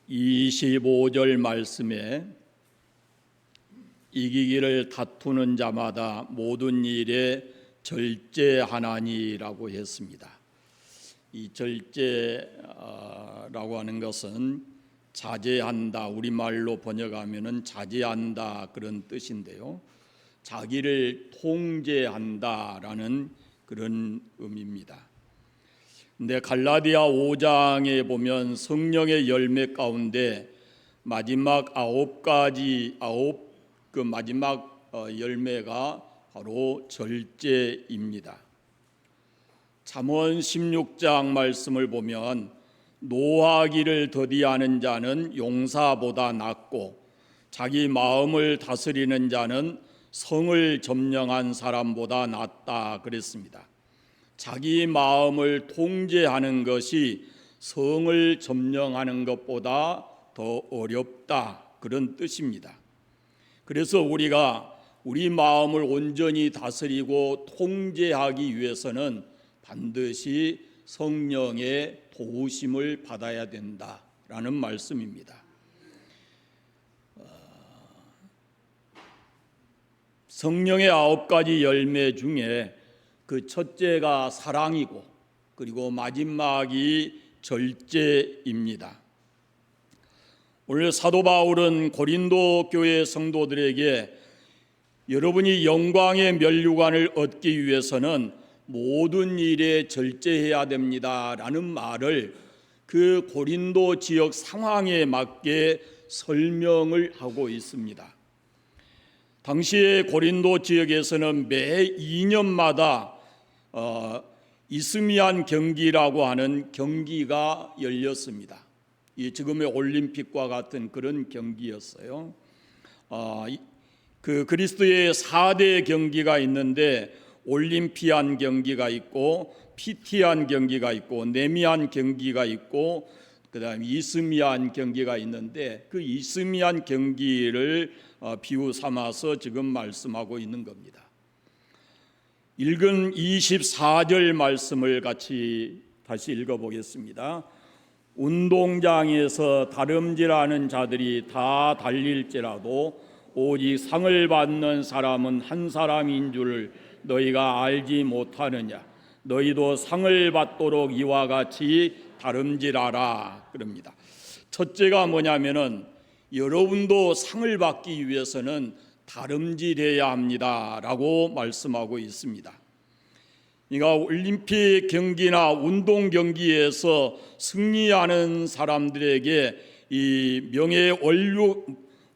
25절 말씀에 이기기를 다투는 자마다 모든 일에 절제하나니라고 했습니다. 이 절제라고 하는 것은 자제한다, 우리말로 번역하면은 자제한다 그런 뜻인데요, 자기를 통제한다라는 그런 의미입니다. 근데 갈라디아 5장에 보면 성령의 열매 가운데 마지막 마지막 열매가 바로 절제입니다. 잠언 16장 말씀을 보면 노하기를 더디하는 자는 용사보다 낫고 자기 마음을 다스리는 자는 성을 점령한 사람보다 낫다 그랬습니다. 자기 마음을 통제하는 것이 성을 점령하는 것보다 더 어렵다 그런 뜻입니다. 그래서 우리가 우리 마음을 온전히 다스리고 통제하기 위해서는 반드시 성령의 도우심을 받아야 된다라는 말씀입니다. 성령의 9가지 열매 중에 그 첫째가 사랑이고 그리고 마지막이 절제입니다. 오늘 사도 바울은 고린도 교회 성도들에게 여러분이 영광의 면류관을 얻기 위해서는 모든 일에 절제해야 됩니다라는 말을 그 고린도 지역 상황에 맞게 설명을 하고 있습니다. 당시에 고린도 지역에서는 매 2년마다 이스미안 경기라고 하는 경기가 열렸습니다. 지금의 올림픽과 같은 그런 경기였어요. 그 그리스도의 4대 경기가 있는데 올림피안 경기가 있고 피티안 경기가 있고 네미안 경기가 있고 그다음에 이스미안 경기가 있는데 그 이스미안 경기를 비유 삼아서 지금 말씀하고 있는 겁니다. 읽은 24절 말씀을 같이 다시 읽어보겠습니다. 운동장에서 다름질하는 자들이 다 달릴지라도 오직 상을 받는 사람은 한 사람인 줄 너희가 알지 못하느냐. 너희도 상을 받도록 이와 같이 다름질하라 그럽니다. 첫째가 뭐냐면은 여러분도 상을 받기 위해서는 다름질해야 합니다라고 말씀하고 있습니다. 그러니까 올림픽 경기나 운동 경기에서 승리하는 사람들에게 이 명예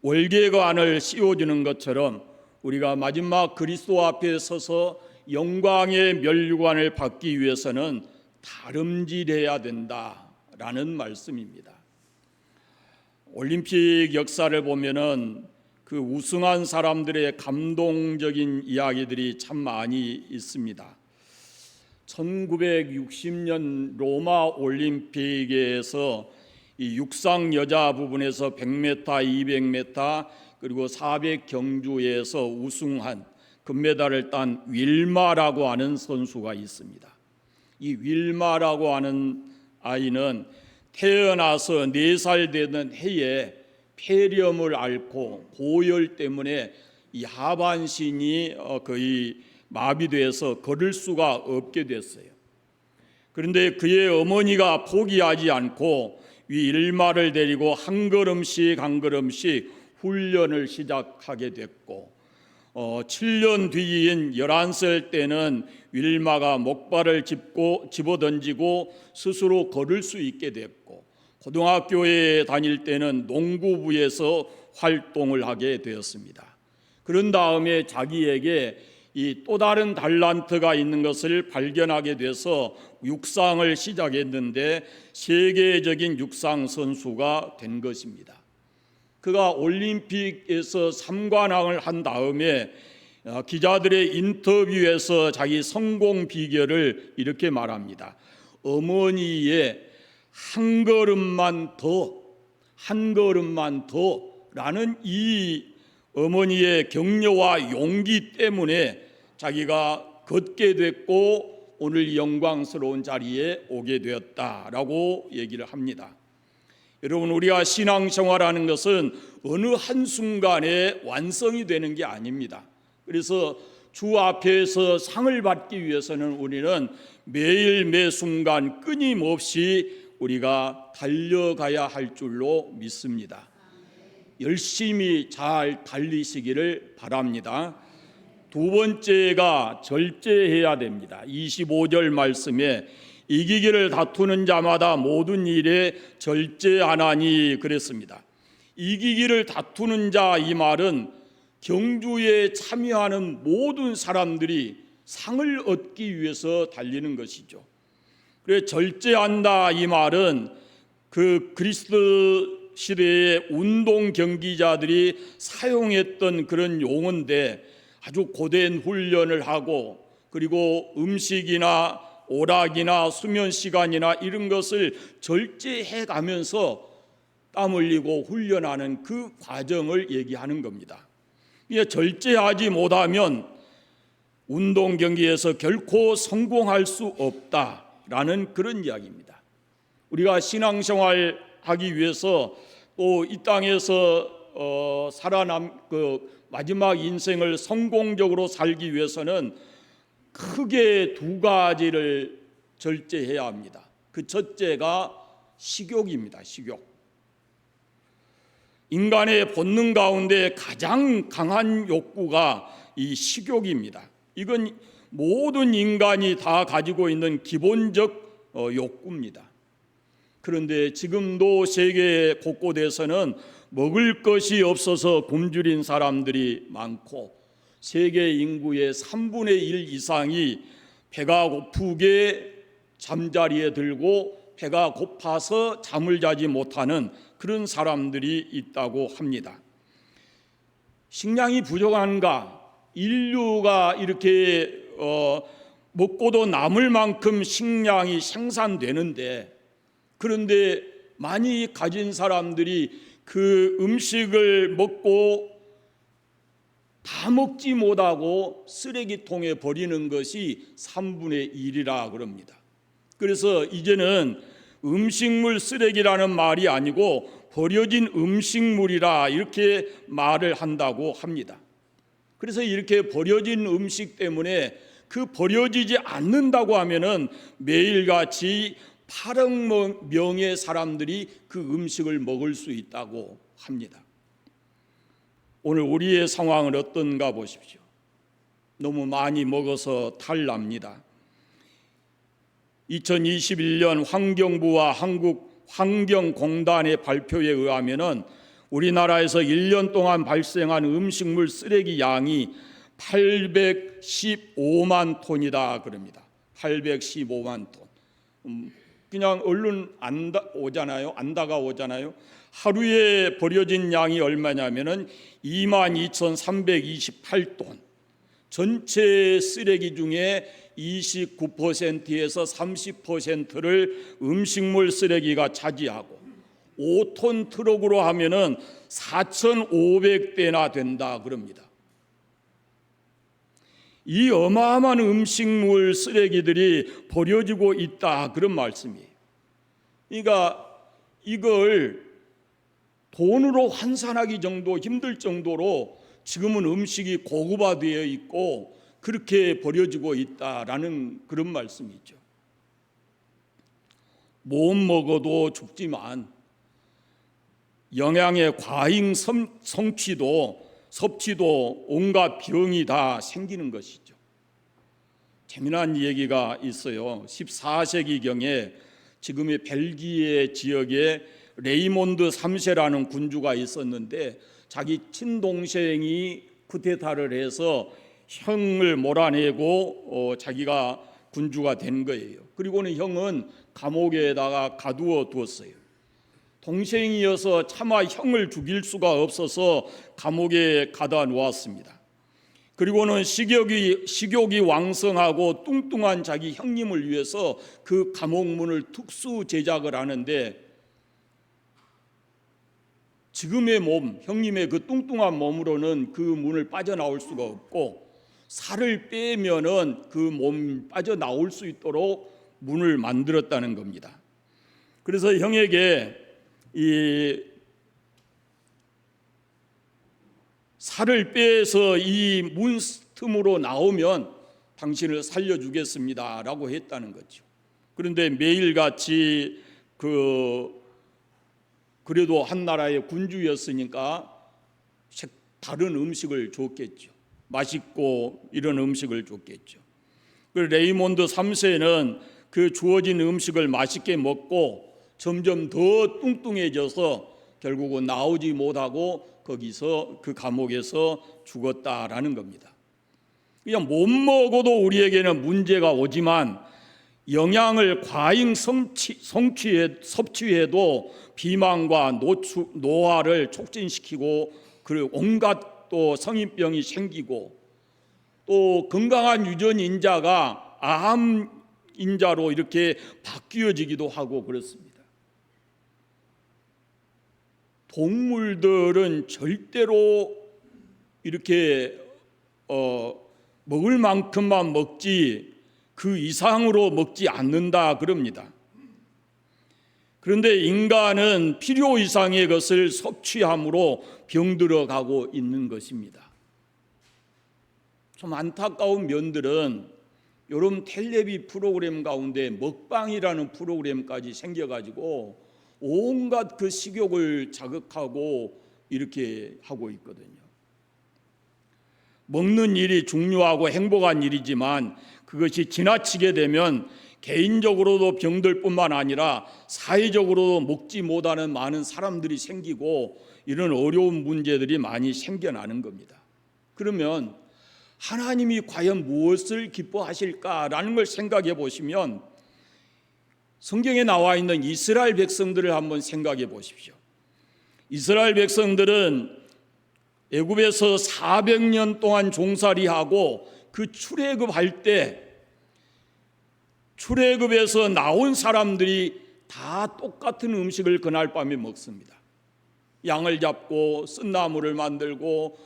월계관을 씌워주는 것처럼 우리가 마지막 그리스도 앞에 서서 영광의 면류관을 받기 위해서는 다름질해야 된다라는 말씀입니다. 올림픽 역사를 보면은 그 우승한 사람들의 감동적인 이야기들이 참 많이 있습니다. 1960년 로마 올림픽에서 이 육상 여자 부분에서 100m, 200m 그리고 400 경주에서 우승한 금메달을 딴 윌마라고 하는 선수가 있습니다. 이 윌마라고 하는 아이는 태어나서 4살 되던 해에 폐렴을 앓고 고열 때문에 이 하반신이 거의 마비돼서 걸을 수가 없게 됐어요. 그런데 그의 어머니가 포기하지 않고 이 윌마를 데리고 한 걸음씩 훈련을 시작하게 됐고 7년 뒤인 11살 때는 윌마가 목발을 집어던지고 스스로 걸을 수 있게 됐고 고등학교에 다닐 때는 농구부에서 활동을 하게 되었습니다. 그런 다음에 자기에게 이 또 다른 달란트가 있는 것을 발견하게 돼서 육상을 시작했는데 세계적인 육상 선수가 된 것입니다. 그가 올림픽에서 3관왕을 한 다음에 기자들의 인터뷰에서 자기 성공 비결을 이렇게 말합니다. 어머니의 한 걸음만 더라는 이 어머니의 격려와 용기 때문에 자기가 걷게 됐고 오늘 영광스러운 자리에 오게 되었다라고 얘기를 합니다. 여러분, 우리가 신앙생활하는 것은 어느 한순간에 완성이 되는 게 아닙니다. 그래서 주 앞에서 상을 받기 위해서는 우리는 매일 매 순간 끊임없이 우리가 달려가야 할 줄로 믿습니다. 열심히 잘 달리시기를 바랍니다. 두 번째가 절제해야 됩니다. 25절 말씀에 이기기를 다투는 자마다 모든 일에 절제하나니 그랬습니다. 이기기를 다투는 자, 이 말은 경주에 참여하는 모든 사람들이 상을 얻기 위해서 달리는 것이죠. 그래, 절제한다 이 말은 그 그리스도 시대의 운동 경기자들이 사용했던 그런 용어인데, 아주 고된 훈련을 하고 그리고 음식이나 오락이나 수면 시간이나 이런 것을 절제해 가면서 땀 흘리고 훈련하는 그 과정을 얘기하는 겁니다. 절제하지 못하면 운동 경기에서 결코 성공할 수 없다라는 그런 이야기입니다. 우리가 신앙생활 하기 위해서 또 이 땅에서 마지막 인생을 성공적으로 살기 위해서는 크게 두 가지를 절제해야 합니다. 그 첫째가 식욕입니다. 식욕. 인간의 본능 가운데 가장 강한 욕구가 이 식욕입니다. 이건 모든 인간이 다 가지고 있는 기본적 욕구입니다. 그런데 지금도 세계 곳곳에서는 먹을 것이 없어서 굶주린 사람들이 많고, 세계 인구의 3분의 1 이상이 배가 고프게 잠자리에 들고 배가 고파서 잠을 자지 못하는 그런 사람들이 있다고 합니다. 식량이 부족한가? 인류가 이렇게 먹고도 남을 만큼 식량이 생산되는데, 그런데 많이 가진 사람들이 그 음식을 먹고 다 먹지 못하고 쓰레기통에 버리는 것이 3분의 1이라 그럽니다. 그래서 이제는 음식물 쓰레기라는 말이 아니고 버려진 음식물이라 이렇게 말을 한다고 합니다. 그래서 이렇게 버려진 음식 때문에 그 버려지지 않는다고 하면은 매일같이 8억 명의 사람들이 그 음식을 먹을 수 있다고 합니다. 오늘 우리의 상황은 어떤가 보십시오. 너무 많이 먹어서 탈납니다. 2021년 환경부와 한국환경공단의 발표에 의하면 우리나라에서 1년 동안 발생한 음식물 쓰레기 양이 815만 톤이다 그럽니다. 815만 톤. 그냥 얼른 안다가 오잖아요. 하루에 버려진 양이 얼마냐면은 22,328톤. 전체 쓰레기 중에 29%에서 30%를 음식물 쓰레기가 차지하고, 5톤 트럭으로 하면은 4,500대나 된다 그럽니다. 이 어마어마한 음식물 쓰레기들이 버려지고 있다 그런 말씀이에요. 그러니까 이걸 돈으로 환산하기 정도 힘들 정도로 지금은 음식이 고급화되어 있고 그렇게 버려지고 있다라는 그런 말씀이죠. 못 먹어도 죽지만 영양의 과잉 섭취도 온갖 병이 다 생기는 것이죠. 재미난 얘기가 있어요. 14세기경에 지금의 벨기에 지역에 레이몬드 3세라는 군주가 있었는데, 자기 친동생이 쿠데타를 해서 형을 몰아내고 자기가 군주가 된 거예요. 그리고는 형은 감옥에다가 가두어 두었어요. 동생이어서 차마 형을 죽일 수가 없어서 감옥에 가다 놓았습니다. 그리고는 식욕이 왕성하고 뚱뚱한 자기 형님을 위해서 그 감옥문을 특수 제작을 하는데, 지금의 몸, 형님의 그 뚱뚱한 몸으로는 그 문을 빠져나올 수가 없고, 살을 빼면은 그 몸 빠져나올 수 있도록 문을 만들었다는 겁니다. 그래서 형에게 이 살을 빼서 이 문 틈으로 나오면 당신을 살려주겠습니다라고 했다는 거죠. 그런데 매일같이 그래도 한 나라의 군주였으니까 다른 음식을 줬겠죠. 맛있고 이런 음식을 줬겠죠. 그 레이몬드 3세는 그 주어진 음식을 맛있게 먹고 점점 더 뚱뚱해져서 결국은 나오지 못하고 거기서 그 감옥에서 죽었다라는 겁니다. 그냥 못 먹어도 우리에게는 문제가 오지만 영양을 과잉 섭취해도 비만과 노화를 촉진시키고 그리고 온갖 또 성인병이 생기고 또 건강한 유전인자가 암인자로 이렇게 바뀌어지기도 하고 그렇습니다. 동물들은 절대로 이렇게 먹을 만큼만 먹지 그 이상으로 먹지 않는다 그럽니다. 그런데 인간은 필요 이상의 것을 섭취함으로 병들어가고 있는 것입니다. 좀 안타까운 면들은 여러분 텔레비 프로그램 가운데 먹방이라는 프로그램까지 생겨가지고 온갖 그 식욕을 자극하고 이렇게 하고 있거든요. 먹는 일이 중요하고 행복한 일이지만 그것이 지나치게 되면 개인적으로도 병들 뿐만 아니라 사회적으로도 먹지 못하는 많은 사람들이 생기고 이런 어려운 문제들이 많이 생겨나는 겁니다. 그러면 하나님이 과연 무엇을 기뻐하실까라는 걸 생각해 보시면 성경에 나와 있는 이스라엘 백성들을 한번 생각해 보십시오. 이스라엘 백성들은 애굽에서 400년 동안 종살이하고 그 출애굽할 때 출애굽에서 나온 사람들이 다 똑같은 음식을 그날 밤에 먹습니다. 양을 잡고 쓴나물을 만들고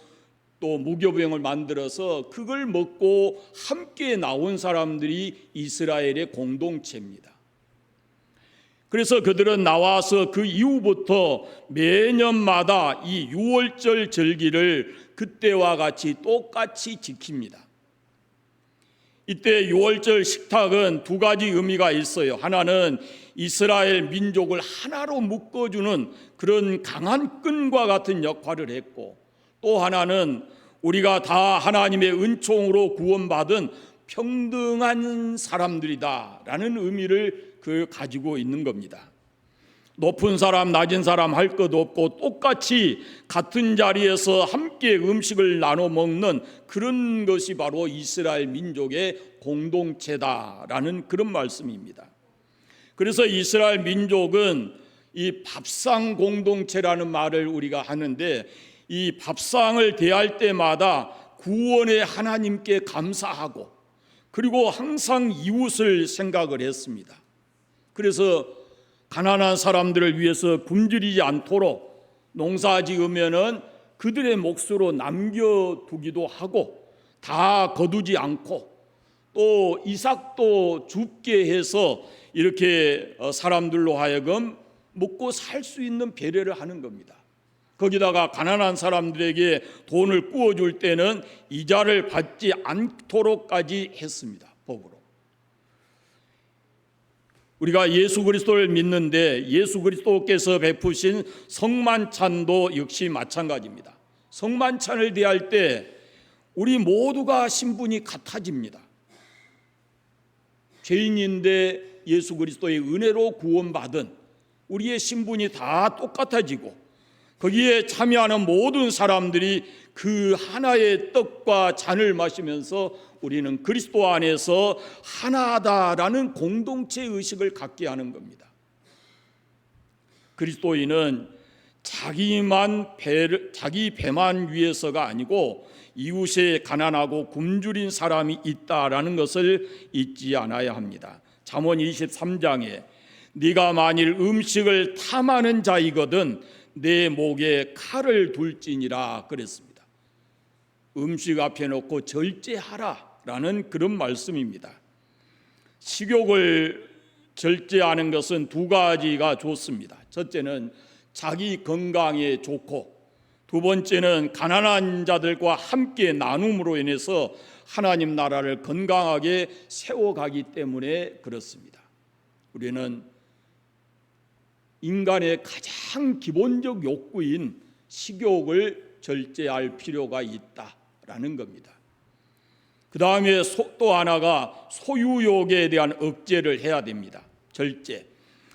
또 무교병을 만들어서 그걸 먹고 함께 나온 사람들이 이스라엘의 공동체입니다. 그래서 그들은 나와서 그 이후부터 매년마다 이 유월절 절기를 그때와 같이 똑같이 지킵니다. 이때 유월절 식탁은 두 가지 의미가 있어요. 하나는 이스라엘 민족을 하나로 묶어주는 그런 강한 끈과 같은 역할을 했고, 또 하나는 우리가 다 하나님의 은총으로 구원받은 평등한 사람들이다라는 의미를 가지고 있는 겁니다. 높은 사람 낮은 사람 할 것 없고 똑같이 같은 자리에서 함께 음식을 나눠 먹는 그런 것이 바로 이스라엘 민족의 공동체다라는 그런 말씀입니다. 그래서 이스라엘 민족은 이 밥상 공동체라는 말을 우리가 하는데, 이 밥상을 대할 때마다 구원의 하나님께 감사하고 그리고 항상 이웃을 생각을 했습니다. 그래서 가난한 사람들을 위해서 굶주리지 않도록 농사 지으면은 그들의 몫으로 남겨두기도 하고 다 거두지 않고 또 이삭도 줍게 해서 이렇게 사람들로 하여금 먹고 살 수 있는 배려를 하는 겁니다. 거기다가 가난한 사람들에게 돈을 구워줄 때는 이자를 받지 않도록까지 했습니다. 법으로. 우리가 예수 그리스도를 믿는데 예수 그리스도께서 베푸신 성만찬도 역시 마찬가지입니다. 성만찬을 대할 때 우리 모두가 신분이 같아집니다. 죄인인데 예수 그리스도의 은혜로 구원받은 우리의 신분이 다 똑같아지고 거기에 참여하는 모든 사람들이 그 하나의 떡과 잔을 마시면서 우리는 그리스도 안에서 하나다라는 공동체 의식을 갖게 하는 겁니다. 그리스도인은 자기 배만 위해서가 아니고 이웃에 가난하고 굶주린 사람이 있다라는 것을 잊지 않아야 합니다. 잠언 23장에 네가 만일 음식을 탐하는 자이거든 내 목에 칼을 둘지니라 그랬습니다. 음식 앞에 놓고 절제하라라는 그런 말씀입니다. 식욕을 절제하는 것은 두 가지가 좋습니다. 첫째는 자기 건강에 좋고, 두 번째는 가난한 자들과 함께 나눔으로 인해서 하나님 나라를 건강하게 세워가기 때문에 그렇습니다. 우리는 인간의 가장 기본적 욕구인 식욕을 절제할 필요가 있다라는 겁니다. 그 다음에 또 하나가 소유욕에 대한 억제를 해야 됩니다. 절제.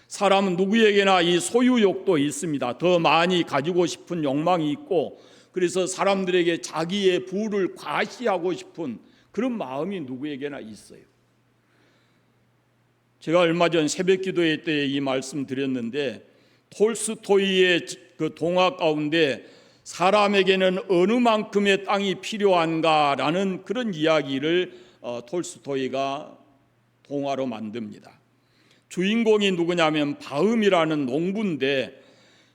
사람은 누구에게나 이 소유욕도 있습니다. 더 많이 가지고 싶은 욕망이 있고, 그래서 사람들에게 자기의 부를 과시하고 싶은 그런 마음이 누구에게나 있어요. 제가 얼마 전 새벽 기도회 때 이 말씀 드렸는데, 톨스토이의 그 동화 가운데 사람에게는 어느 만큼의 땅이 필요한가라는 그런 이야기를 톨스토이가 동화로 만듭니다. 주인공이 누구냐면 바음이라는 농부인데,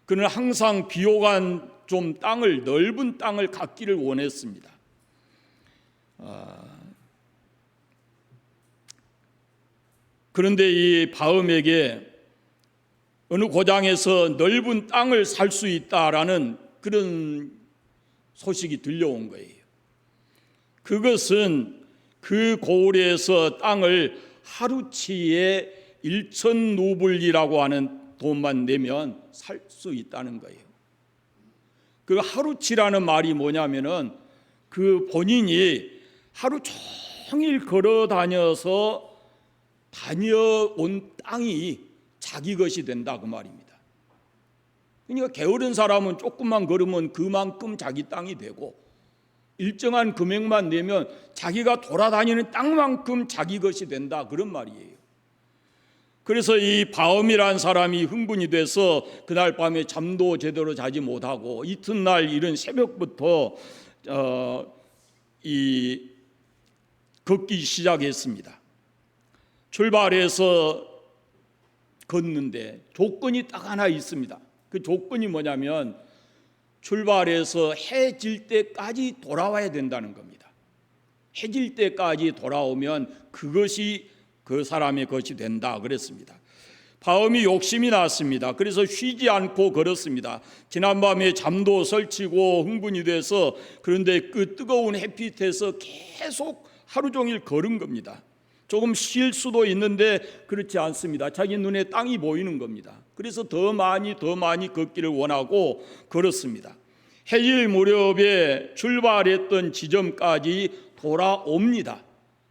그는 항상 비옥한 좀 땅을, 넓은 땅을 갖기를 원했습니다. 그런데 이 바음에게 어느 고장에서 넓은 땅을 살 수 있다라는 그런 소식이 들려온 거예요. 그것은 그 고을에서 땅을 하루치에 1,000루블이라고 하는 돈만 내면 살 수 있다는 거예요. 그 하루치라는 말이 뭐냐면은 그 본인이 하루 종일 걸어 다녀서 다녀온 땅이 자기 것이 된다, 그 말입니다. 그러니까 게으른 사람은 조금만 걸으면 그만큼 자기 땅이 되고, 일정한 금액만 내면 자기가 돌아다니는 땅만큼 자기 것이 된다, 그런 말이에요. 그래서 이 바음이라는 사람이 흥분이 돼서 그날 밤에 잠도 제대로 자지 못하고 이튿날 이른 새벽부터 걷기 시작했습니다. 출발해서 걷는데 조건이 딱 하나 있습니다. 그 조건이 뭐냐면 출발해서 해 질 때까지 돌아와야 된다는 겁니다. 해 질 때까지 돌아오면 그것이 그 사람의 것이 된다 그랬습니다. 바음이 욕심이 났습니다. 그래서 쉬지 않고 걸었습니다. 지난밤에 잠도 설치고 흥분이 돼서, 그런데 그 뜨거운 햇빛에서 계속 하루 종일 걸은 겁니다. 조금 쉴 수도 있는데 그렇지 않습니다. 자기 눈에 땅이 보이는 겁니다. 그래서 더 많이 걷기를 원하고 걸었습니다. 해질 무렵에 출발했던 지점까지 돌아옵니다.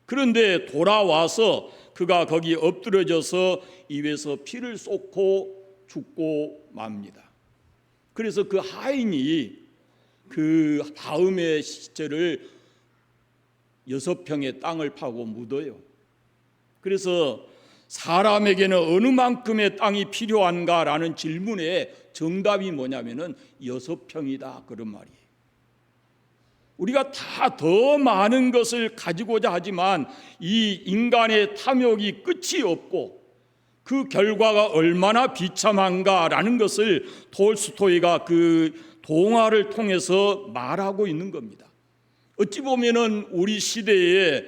그런데 돌아와서 그가 거기 엎드려져서 입에서 피를 쏟고 죽고 맙니다. 그래서 그 하인이 그 바음의 시체를 6평의 땅을 파고 묻어요. 그래서 사람에게는 어느 만큼의 땅이 필요한가라는 질문에 정답이 뭐냐면은 6평이다, 그런 말이에요. 우리가 다 더 많은 것을 가지고자 하지만 이 인간의 탐욕이 끝이 없고 그 결과가 얼마나 비참한가라는 것을 톨스토이가 그 동화를 통해서 말하고 있는 겁니다. 어찌 보면은 우리 시대에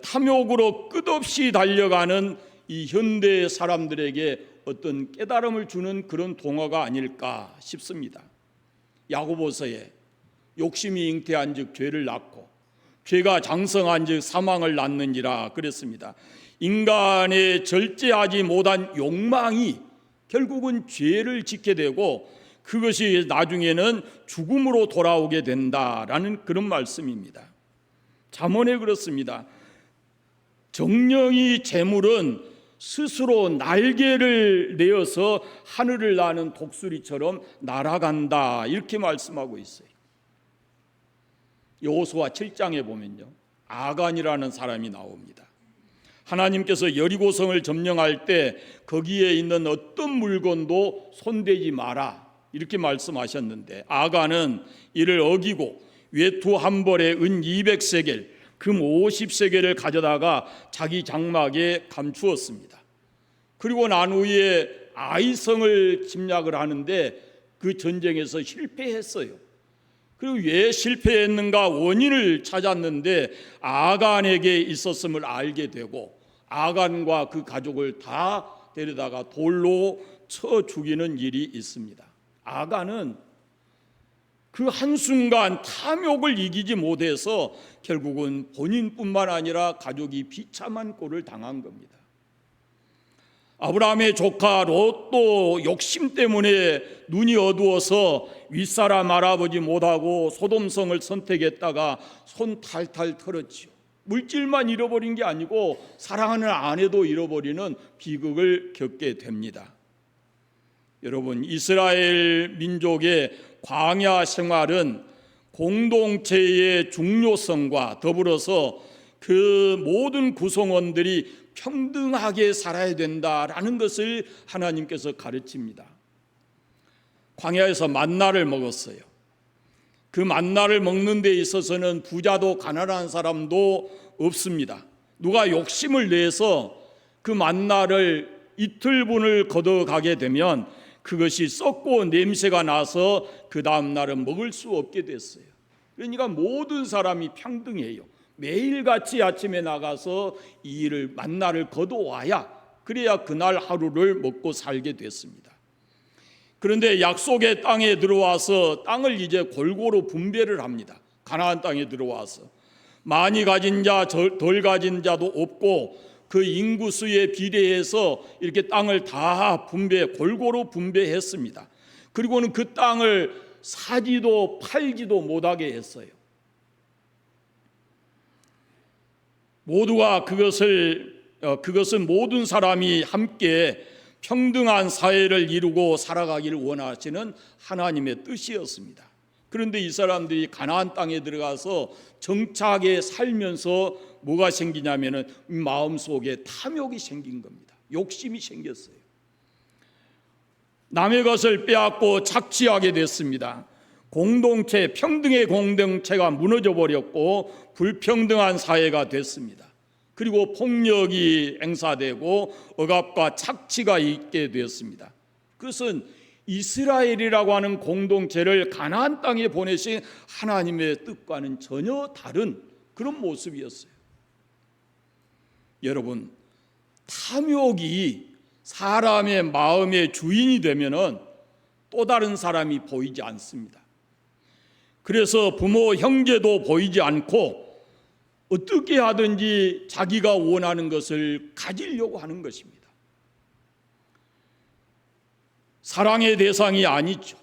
탐욕으로 끝없이 달려가는 이 현대 사람들에게 어떤 깨달음을 주는 그런 동화가 아닐까 싶습니다. 야고보서에 욕심이 잉태한즉 죄를 낳고 죄가 장성한즉 사망을 낳느니라 그랬습니다. 인간의 절제하지 못한 욕망이 결국은 죄를 짓게 되고 그것이 나중에는 죽음으로 돌아오게 된다라는 그런 말씀입니다. 잠언에 그렇습니다. 정령이 재물은 스스로 날개를 내어서 하늘을 나는 독수리처럼 날아간다, 이렇게 말씀하고 있어요. 여호수아 7장에 보면요, 아간이라는 사람이 나옵니다. 하나님께서 여리고성을 점령할 때 거기에 있는 어떤 물건도 손대지 마라, 이렇게 말씀하셨는데, 아간은 이를 어기고 외투 한 벌에 은 200세겔, 금 50세겔을 가져다가 자기 장막에 감추었습니다. 그리고 난 후에 아이성을 침략을 하는데 그 전쟁에서 실패했어요. 그리고 왜 실패했는가 원인을 찾았는데 아간에게 있었음을 알게 되고 아간과 그 가족을 다 데려다가 돌로 쳐 죽이는 일이 있습니다. 아간은 그 한순간 탐욕을 이기지 못해서 결국은 본인뿐만 아니라 가족이 비참한 꼴을 당한 겁니다. 아브라함의 조카 롯도 욕심 때문에 눈이 어두워서 윗사람 알아보지 못하고 소돔성을 선택했다가 손 탈탈 털었지요. 물질만 잃어버린 게 아니고 사랑하는 아내도 잃어버리는 비극을 겪게 됩니다. 여러분, 이스라엘 민족의 광야 생활은 공동체의 중요성과 더불어서 그 모든 구성원들이 평등하게 살아야 된다라는 것을 하나님께서 가르칩니다. 광야에서 만나를 먹었어요. 그 만나를 먹는 데 있어서는 부자도 가난한 사람도 없습니다. 누가 욕심을 내서 그 만나를 이틀분을 걷어가게 되면 그것이 썩고 냄새가 나서 그 다음 날은 먹을 수 없게 됐어요. 그러니까 모든 사람이 평등해요. 매일같이 아침에 나가서 이 일을 만나를 거둬와야 그래야 그날 하루를 먹고 살게 됐습니다. 그런데 약속의 땅에 들어와서 땅을 이제 골고루 분배를 합니다. 가나안 땅에 들어와서 많이 가진 자, 덜 가진 자도 없고 그 인구수에 비례해서 이렇게 땅을 다 골고루 분배했습니다. 그리고는 그 땅을 사지도 팔지도 못하게 했어요. 모두가 그것은 모든 사람이 함께 평등한 사회를 이루고 살아가기를 원하시는 하나님의 뜻이었습니다. 그런데 이 사람들이 가나안 땅에 들어가서 정착하게 살면서 뭐가 생기냐면은 마음속에 탐욕이 생긴 겁니다. 욕심이 생겼어요. 남의 것을 빼앗고 착취하게 됐습니다. 공동체, 평등의 공동체가 무너져 버렸고 불평등한 사회가 됐습니다. 그리고 폭력이 행사되고 억압과 착취가 있게 되었습니다. 그것은 이스라엘이라고 하는 공동체를 가나안 땅에 보내신 하나님의 뜻과는 전혀 다른 그런 모습이었어요. 여러분, 탐욕이 사람의 마음의 주인이 되면은 또 다른 사람이 보이지 않습니다. 그래서 부모, 형제도 보이지 않고 어떻게 하든지 자기가 원하는 것을 가지려고 하는 것입니다. 사랑의 대상이 아니죠.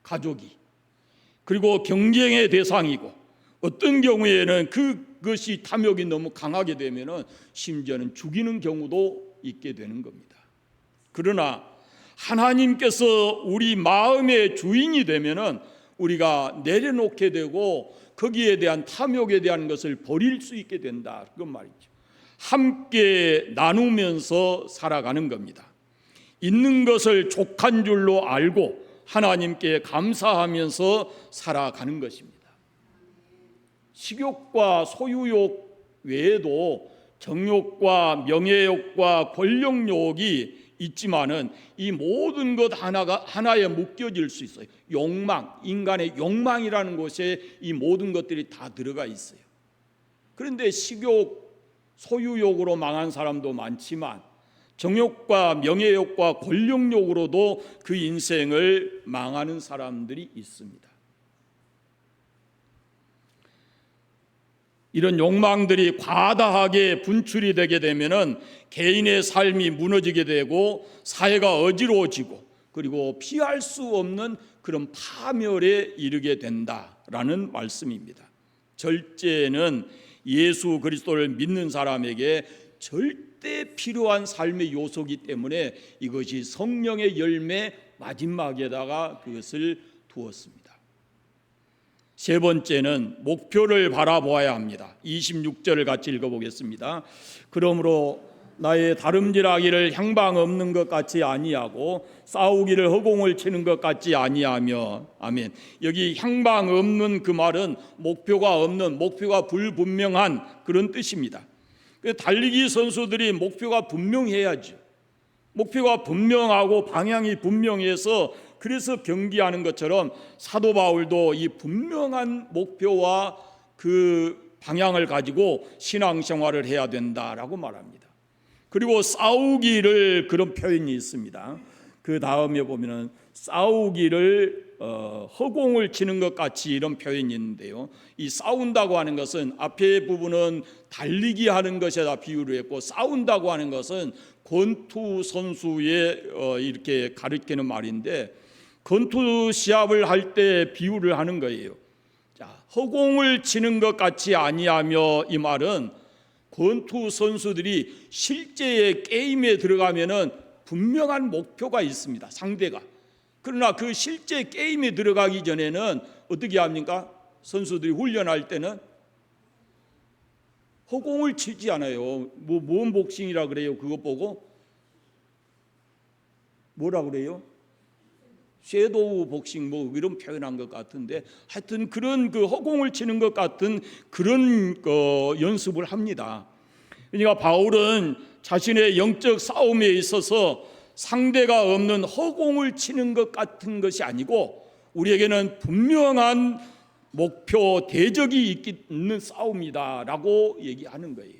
가족이. 그리고 경쟁의 대상이고 어떤 경우에는 그것이 탐욕이 너무 강하게 되면은 심지어는 죽이는 경우도 있게 되는 겁니다. 그러나 하나님께서 우리 마음의 주인이 되면은 우리가 내려놓게 되고 거기에 대한 탐욕에 대한 것을 버릴 수 있게 된다. 그건 말이죠. 함께 나누면서 살아가는 겁니다. 있는 것을 족한 줄로 알고 하나님께 감사하면서 살아가는 것입니다. 식욕과 소유욕 외에도 정욕과 명예욕과 권력욕이 있지만은 이 모든 것 하나에 묶여질 수 있어요. 욕망, 인간의 욕망이라는 곳에 이 모든 것들이 다 들어가 있어요. 그런데 식욕, 소유욕으로 망한 사람도 많지만 정욕과 명예욕과 권력욕으로도 그 인생을 망하는 사람들이 있습니다. 이런 욕망들이 과다하게 분출이 되게 되면은 개인의 삶이 무너지게 되고 사회가 어지러워지고 그리고 피할 수 없는 그런 파멸에 이르게 된다라는 말씀입니다. 절제는 예수 그리스도를 믿는 사람에게 절대 필요한 삶의 요소이기 때문에 이것이 성령의 열매 마지막에다가 그것을 두었습니다. 세 번째는 목표를 바라보아야 합니다. 26절을 같이 읽어보겠습니다. 그러므로 나의 다름질하기를 향방 없는 것 같이 아니하고 싸우기를 허공을 치는 것 같지 아니하며. 아멘. 여기 향방 없는 그 말은 목표가 없는, 목표가 불분명한 그런 뜻입니다. 달리기 선수들이 목표가 분명해야죠. 목표가 분명하고 방향이 분명해서 그래서 경기하는 것처럼 사도 바울도 이 분명한 목표와 그 방향을 가지고 신앙생활을 해야 된다라고 말합니다. 그리고 싸우기를 그런 표현이 있습니다. 그 다음에 보면은 싸우기를 허공을 치는 것 같이 이런 표현이 있는데요. 이 싸운다고 하는 것은 앞에 부분은 달리기 하는 것에다 비유를 했고, 싸운다고 하는 것은 권투 선수에 이렇게 가리키는 말인데, 권투 시합을 할 때 비유를 하는 거예요. 자, 허공을 치는 것 같이 아니하며, 이 말은 권투 선수들이 실제의 게임에 들어가면은 분명한 목표가 있습니다, 상대가. 그러나 그 실제 게임에 들어가기 전에는 어떻게 합니까? 선수들이 훈련할 때는 허공을 치지 않아요. 뭔 복싱이라 그래요? 그거 보고 뭐라 그래요? 섀도우 복싱 뭐 이런 표현한 것 같은데, 하여튼 그런 그 허공을 치는 것 같은 그런 연습을 합니다. 그러니까 바울은 자신의 영적 싸움에 있어서 상대가 없는 허공을 치는 것 같은 것이 아니고, 우리에게는 분명한 목표, 대적이 있는 싸움이다라고 얘기하는 거예요.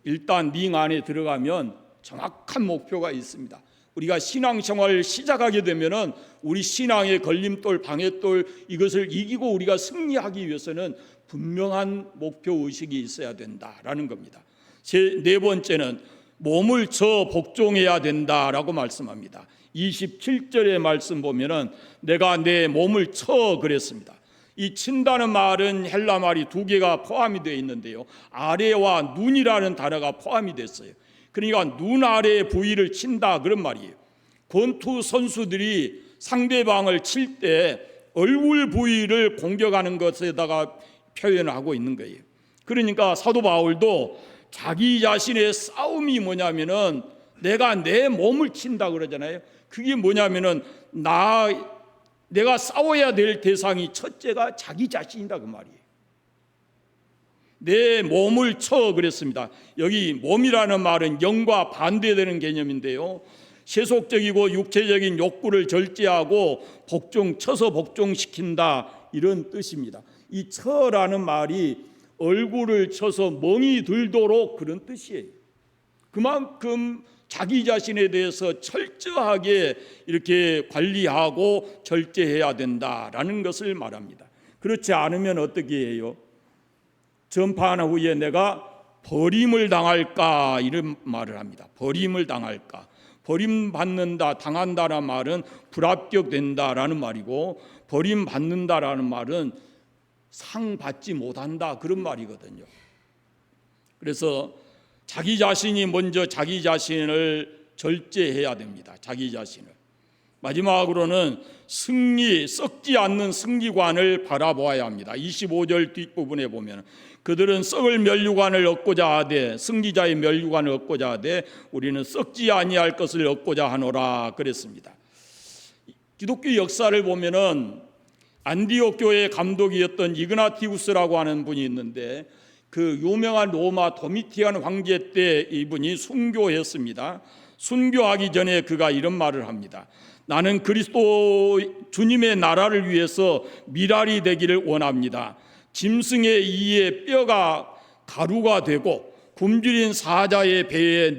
일단 링 안에 들어가면 정확한 목표가 있습니다. 우리가 신앙생활을 시작하게 되면은 우리 신앙의 걸림돌, 방해돌, 이것을 이기고 우리가 승리하기 위해서는 분명한 목표 의식이 있어야 된다라는 겁니다. 네 번째는 몸을 쳐 복종해야 된다라고 말씀합니다. 27절의 말씀 보면은 내가 내 몸을 쳐 그랬습니다. 이 친다는 말은 헬라 말이 두 개가 포함이 되어 있는데요, 아래와 눈이라는 단어가 포함이 됐어요. 그러니까 눈 아래 부위를 친다 그런 말이에요. 권투 선수들이 상대방을 칠 때 얼굴 부위를 공격하는 것에다가 표현하고 있는 거예요. 그러니까 사도 바울도 자기 자신의 싸움이 뭐냐면은 내가 내 몸을 친다 그러잖아요. 그게 뭐냐면은 내가 싸워야 될 대상이 첫째가 자기 자신이다 그 말이에요. 내 몸을 쳐 그랬습니다. 여기 몸이라는 말은 영과 반대되는 개념인데요, 세속적이고 육체적인 욕구를 절제하고 쳐서 복종시킨다 이런 뜻입니다. 이 쳐라는 말이 얼굴을 쳐서 멍이 들도록 그런 뜻이에요. 그만큼 자기 자신에 대해서 철저하게 이렇게 관리하고 절제해야 된다라는 것을 말합니다. 그렇지 않으면 어떻게 해요? 전파한 후에 내가 버림을 당할까 이런 말을 합니다. 버림을 당할까. 버림받는다, 당한다라는 말은 불합격된다라는 말이고, 버림받는다라는 말은 상 받지 못한다 그런 말이거든요. 그래서 자기 자신이 먼저 자기 자신을 절제해야 됩니다. 자기 자신을. 마지막으로는 썩지 않는 승리관을 바라보아야 합니다. 25절 뒷부분에 보면 그들은 썩을 면류관을 얻고자 하되, 승리자의 면류관을 얻고자 하되 우리는 썩지 아니할 것을 얻고자 하노라 그랬습니다. 기독교 역사를 보면은 안디옥 교회 감독이었던 이그나티우스라고 하는 분이 있는데, 그 유명한 로마 도미티안 황제 때 이분이 순교했습니다. 순교하기 전에 그가 이런 말을 합니다. 나는 그리스도 주님의 나라를 위해서 미랄이 되기를 원합니다. 짐승의 이에 뼈가 가루가 되고 굶주린 사자의 배가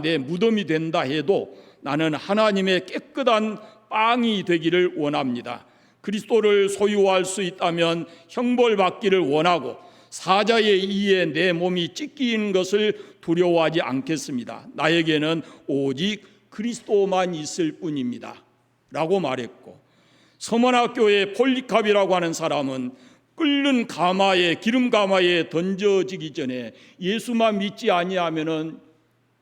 내 무덤이 된다 해도 나는 하나님의 깨끗한 빵이 되기를 원합니다. 그리스도를 소유할 수 있다면 형벌받기를 원하고 사자의 이에 내 몸이 찢기는 것을 두려워하지 않겠습니다. 나에게는 오직 그리스도만 있을 뿐입니다 라고 말했고, 서머나교의 폴리캅이라고 하는 사람은 끓는 기름 가마에 던져지기 전에 예수만 믿지 아니하면은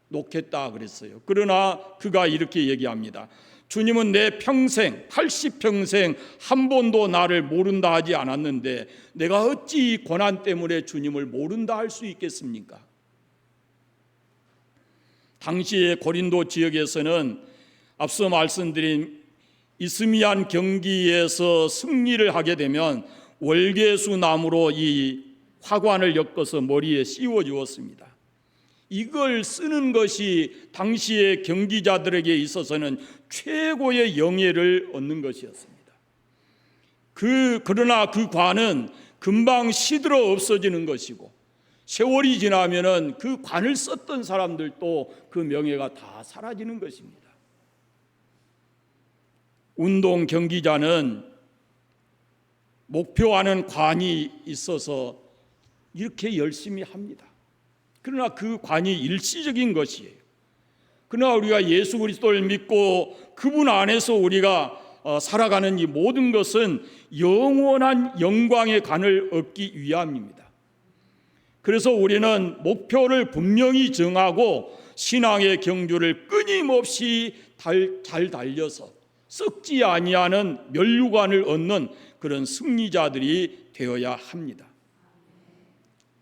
놓겠다 그랬어요. 그러나 그가 이렇게 얘기합니다. 주님은 내 평생 80평생 한 번도 나를 모른다 하지 않았는데 내가 어찌 이 고난 때문에 주님을 모른다 할 수 있겠습니까? 당시의 고린도 지역에서는 앞서 말씀드린 이스미안 경기에서 승리를 하게 되면 월계수 나무로 이 화관을 엮어서 머리에 씌워 주었습니다. 이걸 쓰는 것이 당시의 경기자들에게 있어서는 최고의 영예를 얻는 것이었습니다. 그러나 그 관은 금방 시들어 없어지는 것이고, 세월이 지나면은 그 관을 썼던 사람들도 그 명예가 다 사라지는 것입니다. 운동 경기자는 목표하는 관이 있어서 이렇게 열심히 합니다. 그러나 그 관이 일시적인 것이에요. 그러나 우리가 예수 그리스도를 믿고 그분 안에서 우리가 살아가는 이 모든 것은 영원한 영광의 관을 얻기 위함입니다. 그래서 우리는 목표를 분명히 정하고 신앙의 경주를 끊임없이 잘 달려서 썩지 아니하는 면류관을 얻는 그런 승리자들이 되어야 합니다.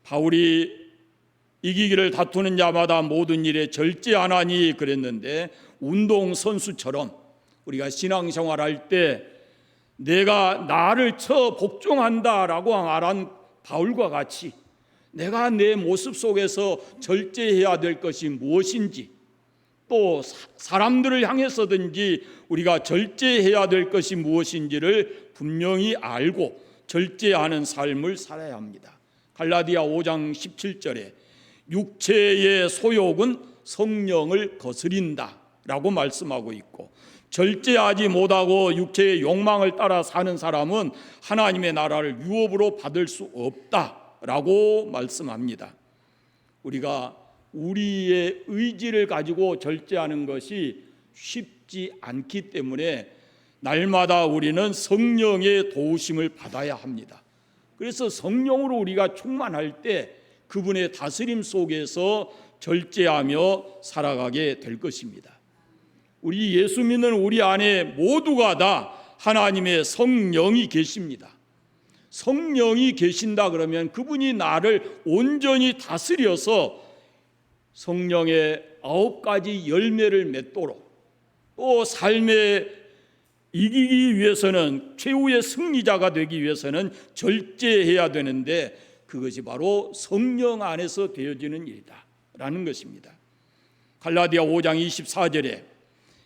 바울이 이기기를 다투는 자마다 모든 일에 절제하나니 그랬는데, 운동선수처럼 우리가 신앙생활할 때 내가 나를 쳐 복종한다라고 말한 바울과 같이 내가 내 모습 속에서 절제해야 될 것이 무엇인지, 또 사람들을 향해서든지 우리가 절제해야 될 것이 무엇인지를 분명히 알고 절제하는 삶을 살아야 합니다. 갈라디아 5장 17절에 육체의 소욕은 성령을 거스린다 라고 말씀하고 있고, 절제하지 못하고 육체의 욕망을 따라 사는 사람은 하나님의 나라를 유업으로 받을 수 없다라고 말씀합니다. 우리가 우리의 의지를 가지고 절제하는 것이 쉽지 않기 때문에 날마다 우리는 성령의 도우심을 받아야 합니다. 그래서 성령으로 우리가 충만할 때 그분의 다스림 속에서 절제하며 살아가게 될 것입니다. 우리 예수 믿는 우리 안에 모두가 다 하나님의 성령이 계십니다. 성령이 계신다 그러면 그분이 나를 온전히 다스려서 성령의 9가지 열매를 맺도록, 또 삶에 이기기 위해서는, 최후의 승리자가 되기 위해서는 절제해야 되는데, 그것이 바로 성령 안에서 되어지는 일이다 라는 것입니다. 갈라디아 5장 24절에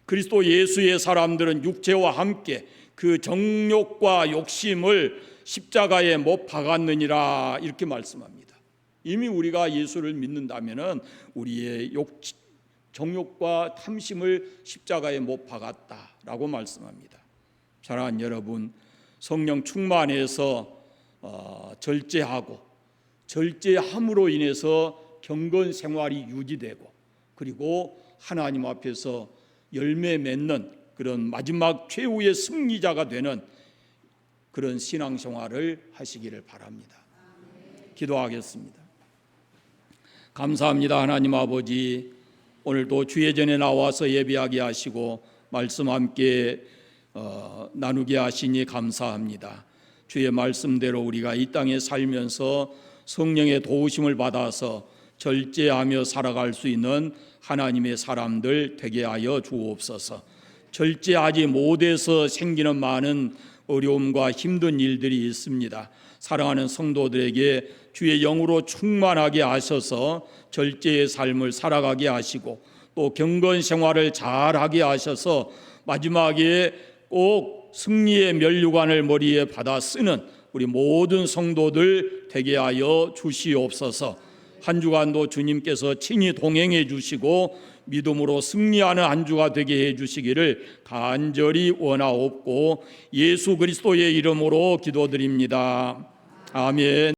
그리스도 예수의 사람들은 육체와 함께 그 정욕과 욕심을 십자가에 못 박았느니라, 이렇게 말씀합니다. 이미 우리가 예수를 믿는다면 우리의 정욕과 탐심을 십자가에 못 박았다라고 말씀합니다. 사랑하는 여러분, 성령 충만해서 절제하고, 절제함으로 인해서 경건 생활이 유지되고, 그리고 하나님 앞에서 열매 맺는 그런 마지막 최후의 승리자가 되는 그런 신앙생활을 하시기를 바랍니다. 기도하겠습니다. 감사합니다. 하나님 아버지, 오늘도 주의 전에 나와서 예배하게 하시고 말씀 함께 나누게 하시니 감사합니다. 주의 말씀대로 우리가 이 땅에 살면서 성령의 도우심을 받아서 절제하며 살아갈 수 있는 하나님의 사람들 되게 하여 주옵소서. 절제하지 못해서 생기는 많은 어려움과 힘든 일들이 있습니다. 사랑하는 성도들에게 주의 영으로 충만하게 하셔서 절제의 삶을 살아가게 하시고, 또 경건 생활을 잘하게 하셔서 마지막에 꼭 승리의 면류관을 머리에 받아 쓰는 우리 모든 성도들 되게 하여 주시옵소서. 한 주간도 주님께서 친히 동행해 주시고 믿음으로 승리하는 한 주가 되게 해 주시기를 간절히 원하옵고 예수 그리스도의 이름으로 기도드립니다. 아멘.